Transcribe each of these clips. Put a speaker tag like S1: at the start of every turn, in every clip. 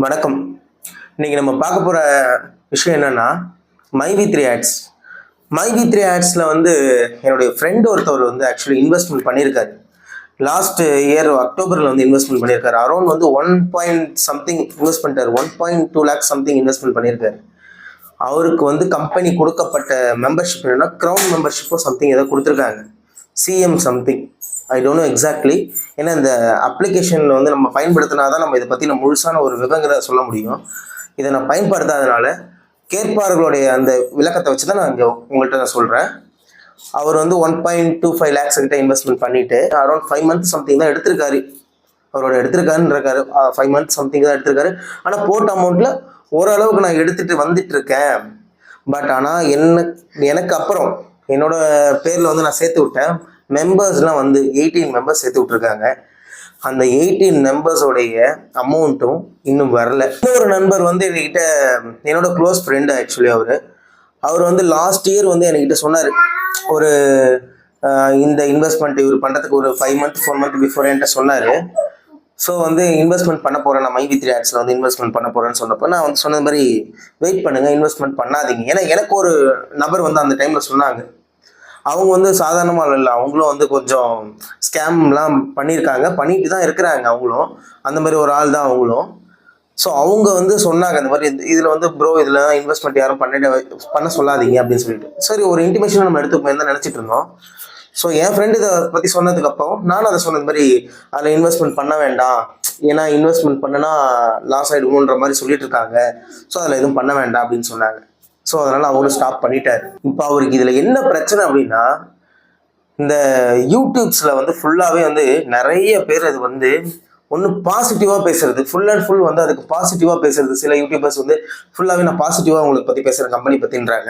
S1: வணக்கம். இன்னைக்கு நம்ம பார்க்க போகிற விஷயம் என்னன்னா மைவி3 ஆட்ஸ். மைவி3 ஆட்ஸில் வந்து என்னுடைய ஃப்ரெண்டு ஒருத்தவர் வந்து ஆக்சுவலி இன்வெஸ்ட்மெண்ட் பண்ணியிருக்காரு. லாஸ்ட் இயர் அக்டோபரில் வந்து இன்வெஸ்ட்மெண்ட் பண்ணியிருக்காரு. அரௌண்ட் வந்து 1 இன்வெஸ்ட் பண்ணிட்டார். 1.2 லேக்ஸ் சம்திங் இன்வெஸ்ட்மெண்ட் பண்ணியிருக்காரு. அவருக்கு வந்து கம்பெனி கொடுக்கப்பட்ட மெம்பர்ஷிப் என்னன்னா க்ரௌன் மெம்பர்ஷிப்போ சம்திங் ஏதோ கொடுத்துருக்காங்க. CM something, I don't know exactly. ஏன்னா இந்த அப்ளிகேஷனில் வந்து நம்ம பயன்படுத்தினா தான் நம்ம இதை பற்றி நம்ம முழுசான ஒரு விவரங்களை சொல்ல முடியும். இதை நான் பயன்படுத்தாதனால கேட்பார்களுடைய அந்த விளக்கத்தை வச்சு தான் நான் இங்கே உங்கள்கிட்ட நான் சொல்கிறேன். அவர் வந்து 1.25 லேக்ஸ் கிட்ட இன்வெஸ்ட்மெண்ட் பண்ணிட்டு அரௌண்ட் 5 மந்த்ஸ் சம்திங் தான் எடுத்திருக்காரு. அவரோட எடுத்திருக்காருன்றாரு 5 மந்த்ஸ் சம்திங் தான் எடுத்திருக்காரு. ஆனால் போட்ட அமௌண்ட்டில் ஓரளவுக்கு நான் எடுத்துகிட்டு வந்துட்டு இருக்கேன். பட் ஆனால் எனக்கு அப்புறம் என்னோட பேரில் வந்து நான் சேர்த்து விட்டேன். மெம்பர்ஸ்லாம் வந்து 18 மெம்பர்ஸ் சேர்த்து விட்ருக்காங்க. அந்த 18 மெம்பர்ஸோடைய அமௌண்ட்டும் இன்னும் வரல. இன்னொரு நண்பர் வந்து என்கிட்ட, என்னோட க்ளோஸ் ஃப்ரெண்டு ஆக்சுவலி அவர் வந்து லாஸ்ட் இயர் வந்து என்கிட்ட சொன்னார், ஒரு இந்த இன்வெஸ்ட்மெண்ட் இவர் பண்ணுறதுக்கு ஒரு 5 மந்த் 4 மந்த் பிஃபோர் என்கிட்ட சொன்னார். ஸோ வந்து இன்வெஸ்ட்மெண்ட் பண்ண போகிறேன், நான் மைவி3 ஆட்ஸில் வந்து இன்வெஸ்ட்மெண்ட் பண்ண போகிறேன்னு சொன்னப்போ நான் வந்து சொன்னது மாதிரி வெயிட் பண்ணுங்கள், இன்வெஸ்ட்மெண்ட் பண்ணாதீங்க. ஏன்னா எனக்கு ஒரு நபர் வந்து அந்த டைமில் சொன்னாங்க. அவங்க வந்து சாதாரணமாக இல்லை, அவங்களும் வந்து கொஞ்சம் ஸ்கேம்லாம் பண்ணியிருக்காங்க, பண்ணிட்டு தான் இருக்கிறாங்க அவங்களும். அந்த மாதிரி ஒரு ஆள் தான் அவங்களும். ஸோ அவங்க வந்து சொன்னாங்க இந்த மாதிரி இதில் வந்து ப்ரோ இதில் இன்வெஸ்ட்மெண்ட் யாரும் பண்ண சொல்லாதீங்க அப்படின்னு சொல்லிட்டு. சரி, ஒரு இன்டிமேஷன் நம்ம எடுத்துப்போம் தான் நினச்சிட்டு இருந்தோம். ஸோ என் ஃப்ரெண்டு இதை பற்றி சொன்னதுக்கப்புறம் நானும் அதை சொன்னது மாதிரி அதில் இன்வெஸ்ட்மெண்ட் பண்ண வேண்டாம், ஏன்னா இன்வெஸ்ட்மெண்ட் பண்ணனா லாஸ் ஆகிடுவோன்ற மாதிரி சொல்லிட்டு இருக்காங்க. ஸோ அதில் எதுவும் பண்ண வேண்டாம் அப்படின்னு சொன்னாங்க. ஸோ அதனால் அவங்களும் ஸ்டாப் பண்ணிட்டாரு. இப்போ அவருக்கு இதில் என்ன பிரச்சனை அப்படின்னா, இந்த யூடியூப்ஸில் வந்து ஃபுல்லாகவே வந்து நிறைய பேர் அது வந்து ஒன்று பாசிட்டிவாக பேசுறது, ஃபுல் அண்ட் ஃபுல் வந்து அதுக்கு பாசிட்டிவாக பேசுறது. சில யூடியூபர்ஸ் வந்து ஃபுல்லாகவே நான் பாசிட்டிவாக உங்களுக்கு பற்றி பேசுகிறேன், கம்பெனி பற்றின்றாங்க.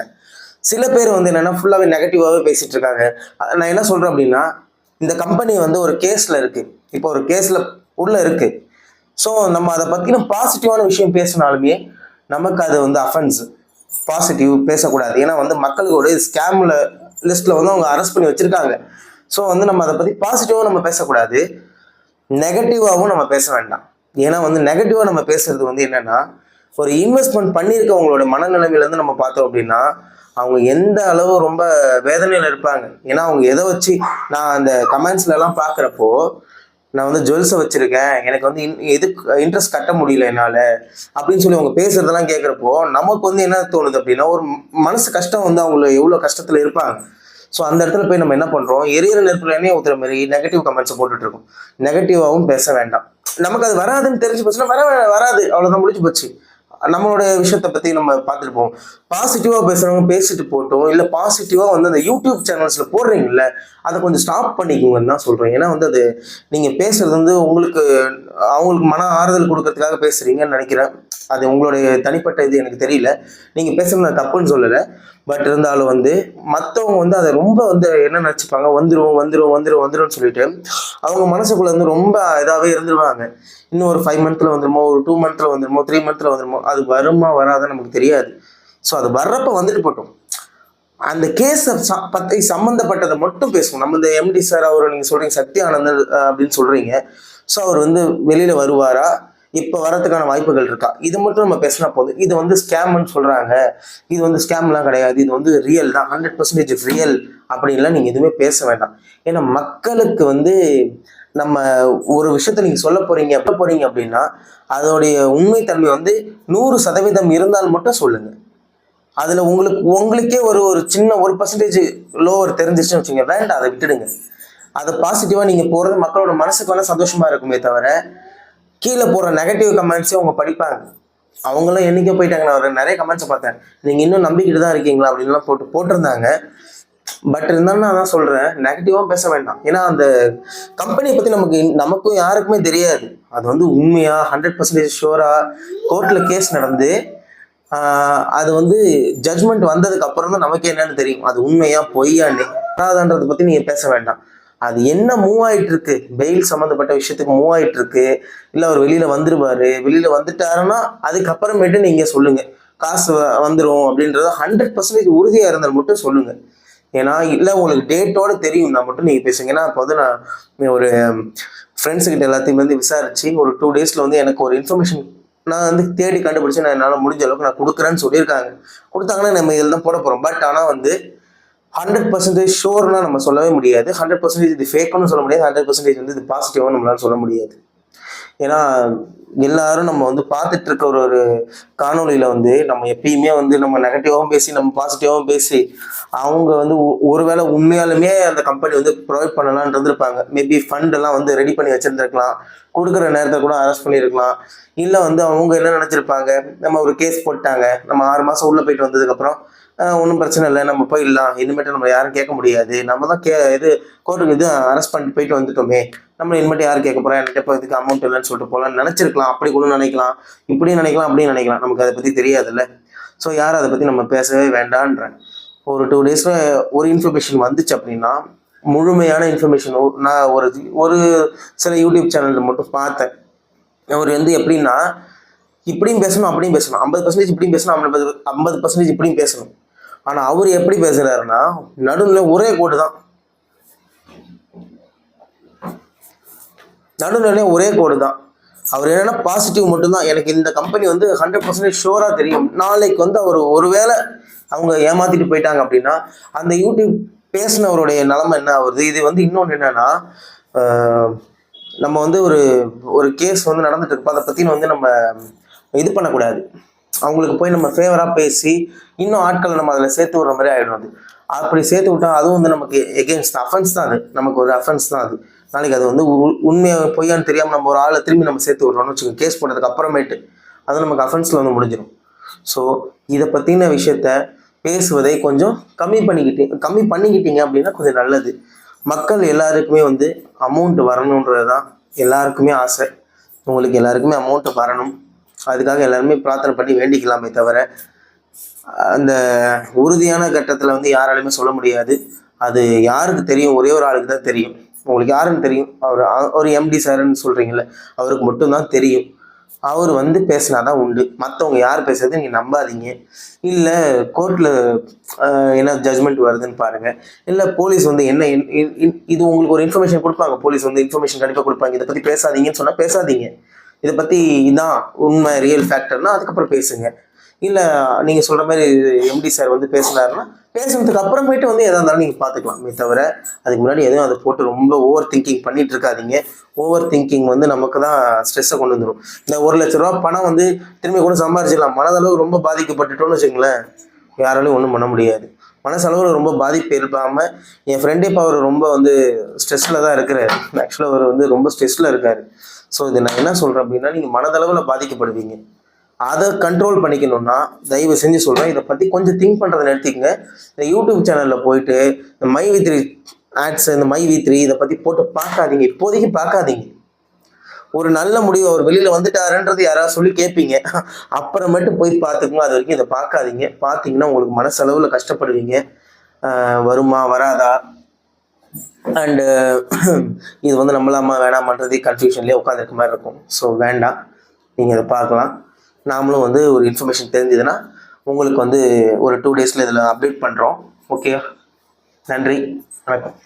S1: சில பேர் வந்து என்னென்னா ஃபுல்லாகவே நெகட்டிவாகவே பேசிகிட்டு இருக்காங்க. நான் என்ன சொல்கிறேன் அப்படின்னா, இந்த கம்பெனி வந்து ஒரு கேஸில் இருக்குது, இப்போ ஒரு கேஸில் உள்ளே இருக்குது. ஸோ நம்ம அதை பற்றின பாசிட்டிவான விஷயம் பேசினாலுமே நமக்கு அது வந்து அஃபென்ஸ். பாசிட்டிவ் பேசக்கூடாது. ஏன்னா வந்து மக்களுடைய ஸ்கேமில் லிஸ்ட்டில் வந்து அவங்க அரெஸ்ட் பண்ணி வச்சுருக்காங்க. ஸோ வந்து நம்ம அதை பற்றி பாசிட்டிவாகவும் நம்ம பேசக்கூடாது, நெகட்டிவாகவும் நம்ம பேச வேண்டாம். ஏன்னா வந்து நெகட்டிவாக நம்ம பேசுறது வந்து என்னென்னா, ஒரு இன்வெஸ்ட்மெண்ட் பண்ணியிருக்கவங்களோட மனநிலைமையிலேருந்து நம்ம பார்த்தோம் அப்படின்னா அவங்க எந்த அளவு ரொம்ப வேதனையில் இருப்பாங்க. ஏன்னா அவங்க எதை வச்சு, நான் அந்த கமெண்ட்ஸ்லாம் பார்க்குறப்போ நான் வந்து ஜுவல்ஸை வச்சுருக்கேன், எனக்கு வந்து இன்ட்ரெஸ்ட் கட்ட முடியல என்னால் அப்படின்னு சொல்லி அவங்க பேசுறதெல்லாம் கேட்குறப்போ நமக்கு வந்து என்ன தோணுது அப்படின்னா, ஒரு மனசு கஷ்டம் வந்து அவங்கள எவ்வளோ கஷ்டத்தில் இருப்பாங்க. ஸோ அந்த இடத்துல போய் நம்ம என்ன பண்ணுறோம், எரியிற நெருப்புல எண்ணெய் ஊற்றுற மாதிரி நெகட்டிவ் கமெண்ட்ஸை போட்டுட்ருக்கோம். நெகட்டிவாகவும் பேச வேண்டாம். நமக்கு அது வராதுன்னு தெரிஞ்சு போச்சுன்னா வராது, அவ்வளோதான், முடிஞ்சு போச்சு. நம்மளோட விஷயத்தை பற்றி நம்ம பார்த்துருப்போம். பாசிட்டிவாக பேசுகிறவங்க பேசிட்டு போட்டோம், இல்லை பாசிட்டிவாக வந்து அந்த யூடியூப் சேனல்ஸில் போடுறீங்கல்ல அதை கொஞ்சம் ஸ்டாப் பண்ணிக்கோங்கன்னு தான் சொல்கிறேன். ஏன்னா வந்து அது நீங்கள் பேசுகிறது வந்து அவங்களுக்கு மன ஆறுதல் கொடுக்கறதுக்காக பேசுகிறீங்கன்னு நினைக்கிறேன். அது உங்களுடைய தனிப்பட்ட இது எனக்கு தெரியல, நீங்கள் பேசுகிறது நான் தப்புன்னு சொல்லலை. பட் இருந்தாலும் வந்து மற்றவங்க வந்து அதை ரொம்ப வந்து என்ன நினச்சிப்பாங்க, வந்துடும் சொல்லிட்டு அவங்க மனசுக்குள்ளே வந்து ரொம்ப இதாகவே இருந்துருவாங்க. இன்னும் ஒரு 5 மந்த்தில் வந்துடுமோ, ஒரு 2 மந்த்தில் வந்துடுமோ, 3 மந்த்தில் வந்துடுமோ, அது வருமா வராதுன்னு நமக்கு தெரியாது. ஸோ அது வர்றப்ப வந்துட்டு போட்டோம். அந்த கேஸை பற்றி சம்மந்தப்பட்டதை மட்டும் பேசுவோம். நம்ம இந்த எம்டி சார் அவர் நீங்கள் சொல்கிறீங்க சத்யா ஆனந்தன் அப்படின்னு சொல்கிறீங்க. ஸோ அவர் வந்து வெளியில் வருவாரா, இப்போ வரதுக்கான வாய்ப்புகள் இருக்கா, இது மட்டும் நம்ம பேசினா போதும். இது வந்து ஸ்கேம்னு சொல்கிறாங்க, இது வந்து ஸ்கேம்லாம் கிடையாது, இது வந்து ரியல் தான், 100% ரியல் அப்படின்லாம் நீங்கள் எதுவுமே பேச வேண்டாம். ஏன்னா மக்களுக்கு வந்து நம்ம ஒரு விஷயத்த நீங்கள் சொல்ல போகிறீங்க அப்படின்னா அதோடைய உண்மைத்தன்மை வந்து 100% இருந்தால் மட்டும் சொல்லுங்கள். அதில் உங்களுக்கே ஒரு சின்ன 1% லோவர் தெரிஞ்சிச்சுன்னு வச்சுங்க, வேண்டாம், அதை விட்டுடுங்க. அதை பாசிட்டிவாக நீங்கள் போகிறது மக்களோட மனசுக்கு வேணால் சந்தோஷமாக இருக்குமே தவிர, கீழே போகிற நெகட்டிவ் கமெண்ட்ஸே அவங்க படிப்பாங்க. அவங்களும் என்றைக்கே போயிட்டாங்க. நான் நிறைய கமெண்ட்ஸை பார்த்தேன், நீங்கள் இன்னும் நம்பிக்கிட்டு தான் இருக்கீங்களா அப்படின்லாம் போட்டிருந்தாங்க. பட் இருந்தாலும் நான் தான் சொல்கிறேன், நெகட்டிவாக பேச வேண்டாம். ஏன்னா அந்த கம்பெனியை பற்றி நமக்கும் யாருக்குமே தெரியாது. அது வந்து உண்மையாக 100% ஷுவராக கோர்ட்டில் கேஸ் நடந்து அது வந்து ஜட்ஜ்மெண்ட் வந்ததுக்கு அப்புறம் தான் நமக்கு என்னன்னு தெரியும், அது உண்மையா பொய்யான்னு. வராதன்றதை பற்றி நீங்கள் பேச வேண்டாம். அது என்ன மூவ் ஆகிட்டு இருக்கு, பெயில் சம்மந்தப்பட்ட விஷயத்துக்கு மூவ் ஆகிட்டு இருக்கு, இல்லை அவர் வெளியில் வந்துருவாரு, வெளியில் வந்துட்டாருன்னா அதுக்கப்புறமேட்டு நீங்கள் சொல்லுங்கள், காசு வந்துடும் அப்படின்றத 100% உறுதியாக இருந்தால் மட்டும் சொல்லுங்கள். ஏன்னா இல்லை உங்களுக்கு டேட்டோடு தெரியும்னா மட்டும் நீங்கள் பேசுங்க. ஏன்னா அப்போ வந்து நான் ஒரு ஃப்ரெண்ட்ஸுக்கிட்ட எல்லாத்தையும் வந்து விசாரித்து ஒரு 2 டேஸில் வந்து எனக்கு ஒரு இன்ஃபர்மேஷன் நான் வந்து தேடி கண்டுபிடிச்சு நான் என்னால் முடிஞ்ச அளவுக்கு நான் கொடுக்குறேன்னு சொல்லியிருக்காங்க. கொடுத்தாங்கன்னா நம்ம இதில் தான் போட போகிறோம். பட் ஆனால் வந்து 100% ஷோர்னா நம்ம சொல்லவே முடியாது. 100% இது ஃபேக்குன்னு சொல்ல முடியாது. 100% வந்து இது பாசிட்டிவாக நம்மளால சொல்ல முடியாது. ஏன்னா எல்லாரும் நம்ம வந்து பார்த்துட்டு இருக்க ஒரு காணொலியில வந்து நம்ம எப்பயுமே வந்து நம்ம நெகட்டிவாகவும் பேசி நம்ம பாசிட்டிவாகவும் பேசி அவங்க வந்து ஒருவேளை உண்மையாலுமே அந்த கம்பெனி வந்து ப்ரொவைட் பண்ணலான்னு இருந்திருப்பாங்க. மேபி ஃபண்ட் எல்லாம் வந்து ரெடி பண்ணி வச்சிருந்துருக்கலாம். கொடுக்குற நேரத்தை கூட அரெஸ்ட் பண்ணியிருக்கலாம். இல்லை வந்து அவங்க என்ன நினச்சிருப்பாங்க, நம்ம ஒரு கேஸ் போட்டாங்க, நம்ம 6 மாதம் உள்ளே போயிட்டு வந்ததுக்கப்புறம் ஒன்றும் பிரச்சனை இல்லை, நம்ம போயிடலாம், இனிமேட்டு நம்ம யாரும் கேட்க முடியாது, நம்ம தான் இது கோர்ட்டுக்கு இது அரெஸ்ட் பண்ணிட்டு போயிட்டு வந்துட்டோமே, நம்ம இனிமேட்டு யாரும் கேட்க போகிறோம், என்கிட்ட இப்போ இதுக்கு அமௌண்ட் இல்லைன்னு சொல்லிட்டு போகலான்னு நினச்சிருக்கலாம். அப்படி கூட நினைக்கலாம், இப்படியும் நினைக்கலாம், அப்படியும் நினைக்கலாம். நமக்கு அதை பற்றி தெரியாதுல்ல. ஸோ யாரும் அதை பற்றி நம்ம பேசவே வேண்டான்றேன். ஒரு 2 டேஸில் ஒரு இன்ஃபர்மேஷன் வந்துச்சு அப்படின்னா, முழுமையான இன்ஃபர்மேஷன் நான் ஒரு சில யூடியூப் சேனல் மட்டும் பார்த்தேன். அவர் வந்து எப்படின்னா இப்படியும் பேசணும் அப்படியும் பேசணும், 50% இப்படியும் பேசணும், 50% இப்படியும் பேசணும். ஆனால் அவர் எப்படி பேசுகிறாருன்னா நடுவில் ஒரே கோடு தான், நடுநிலையே ஒரே கோடு தான். அவர் என்னன்னா பாசிட்டிவ் மட்டும்தான். எனக்கு இந்த கம்பெனி வந்து 100% ஷோராக தெரியும். நாளைக்கு வந்து அவர் ஒருவேளை அவங்க ஏமாத்திட்டு போயிட்டாங்க அப்படின்னா அந்த யூடியூப் பேசினவருடைய நிலைமை என்ன ஆகுது. இது வந்து இன்னொன்று என்னன்னா, நம்ம வந்து ஒரு கேஸ் வந்து நடந்துட்டு இருப்போம், அதை பற்றின வந்து நம்ம இது பண்ணக்கூடாது. அவங்களுக்கு போய் நம்ம ஃபேவராக பேசி இன்னும் ஆட்களை நம்ம அதில் சேர்த்து விடுற மாதிரி ஆகிடும். அது அப்படி சேர்த்து விட்டால் அதுவும் வந்து நமக்கு எகெயின்ஸ்ட் அஃபென்ஸ் தான். அது நமக்கு ஒரு அஃபென்ஸ் தான். அது நாளைக்கு அது வந்து உண்மையாக பொய்யான்னு தெரியாமல் நம்ம ஒரு ஆளை திரும்பி நம்ம சேர்த்து விட்றோம்னு வச்சுக்கோங்க, கேஸ் போட்டதுக்கு அப்புறமேட்டு அது நமக்கு அஃபென்ஸில் வந்து முடிஞ்சிடும். ஸோ இதை பற்றின விஷயத்த பேசுவதை கொஞ்சம் கம்மி பண்ணிக்கிட்டீங்க அப்படின்னா கொஞ்சம் நல்லது. மக்கள் எல்லாருக்குமே வந்து அமௌண்ட் வரணுன்றது தான் எல்லாருக்குமே ஆசை. உங்களுக்கு எல்லாருக்குமே அமௌண்ட்டு வரணும், அதுக்காக எல்லாருமே பிரார்த்தனை பண்ணி வேண்டிக்கலாமே தவிர அந்த உறுதியான கட்டத்தில் வந்து யாராலுமே சொல்ல முடியாது. அது யாருக்கு தெரியும், ஒரே ஒரு ஆளுக்கு தான் தெரியும். உங்களுக்கு யாருன்னு தெரியும், ஒரு எம்டி சார்ன்னு சொல்கிறீங்களே, அவருக்கு மட்டும்தான் தெரியும். அவர் வந்து பேசினா தான் உண்டு. மற்றவங்க யார் பேசுறது நீங்கள் நம்பாதீங்க. இல்லை கோர்ட்டில் என்ன ஜட்ஜ்மெண்ட் வருதுன்னு பாருங்கள். இல்லை போலீஸ் வந்து என்ன இது உங்களுக்கு ஒரு இன்ஃபர்மேஷன் கொடுப்பாங்க. போலீஸ் வந்து இன்ஃபர்மேஷன் கண்டிப்பாக கொடுப்பாங்க. இதை பற்றி பேசாதீங்கன்னு சொன்னால் பேசாதீங்க. இதை பற்றி இதான் உண்மை ரியல் ஃபேக்டர்னா அதுக்கப்புறம் பேசுங்க. இல்லை நீங்கள் சொல்கிற மாதிரி எம்டி சார் வந்து பேசினாருன்னா பேசுனதுக்கு அப்புறமேட்டு வந்து எதாக இருந்தாலும் நீங்கள் பார்த்துக்கலாமே தவிர அதுக்கு முன்னாடி எதுவும் அதை போட்டு ரொம்ப ஓவர் திங்கிங் பண்ணிட்டு இருக்காதீங்க. ஓவர் திங்கிங் வந்து நமக்கு தான் ஸ்ட்ரெஸ்ஸை கொண்டு வந்துடும். இந்த 1 லட்ச ரூபா பணம் வந்து திரும்பி கூட சம்பாரிச்சிடலாம். மனதளவு ரொம்ப பாதிக்கப்பட்டுட்டோன்னு வச்சுங்களேன், யாராலையும் ஒன்றும் பண்ண முடியாது. மனசளவில் ரொம்ப பாதிப்பு இருக்காமல் என் ஃப்ரெண்டே இப்போ அவர் ரொம்ப வந்து ஸ்ட்ரெஸ்ஸில் தான் இருக்கிறாரு. ஆக்சுவலாக அவர் வந்து ரொம்ப ஸ்ட்ரெஸ்ஸில் இருக்கார். ஸோ இது நான் என்ன சொல்கிறேன் அப்படின்னா, நீங்கள் மனதளவில் பாதிக்கப்படுவீங்க. அதை கண்ட்ரோல் பண்ணிக்கணும்னா தயவு செஞ்சு சொல்கிறேன், இதை பற்றி கொஞ்சம் திங்க் பண்ணுறதை நிறுத்திக்கங்க. இந்த யூடியூப் சேனலில் போயிட்டு இந்த மை3 ஆட்ஸ், இந்த மை3 இதை பற்றி போட்டு பார்க்காதீங்க. இப்போதைக்கு பார்க்காதீங்க. ஒரு நல்ல முடிவு அவர் வெளியில் வந்துட்டாருன்றது யாராவது சொல்லி கேட்பீங்க, அப்புறமேட்டு போய் பார்த்துக்கோங்க. அது வரைக்கும் இதை பார்க்காதீங்க. பார்த்தீங்கன்னா உங்களுக்கு மனசளவில் கஷ்டப்படுவீங்க. வருமா வராதா அண்டு இது வந்து நம்மளாமா வேணாமன்றதே கன்ஃபியூஷன்லேயே உட்காந்துருக்க மாதிரி இருக்கும். ஸோ வேண்டாம், நீங்கள் இதை பார்க்கலாம். நாமளும் வந்து ஒரு இன்ஃபர்மேஷன் தெரிஞ்சதுன்னா உங்களுக்கு வந்து ஒரு 2 டேஸில் இதில் அப்டேட் பண்ணுறோம். ஓகே, நன்றி, வணக்கம்.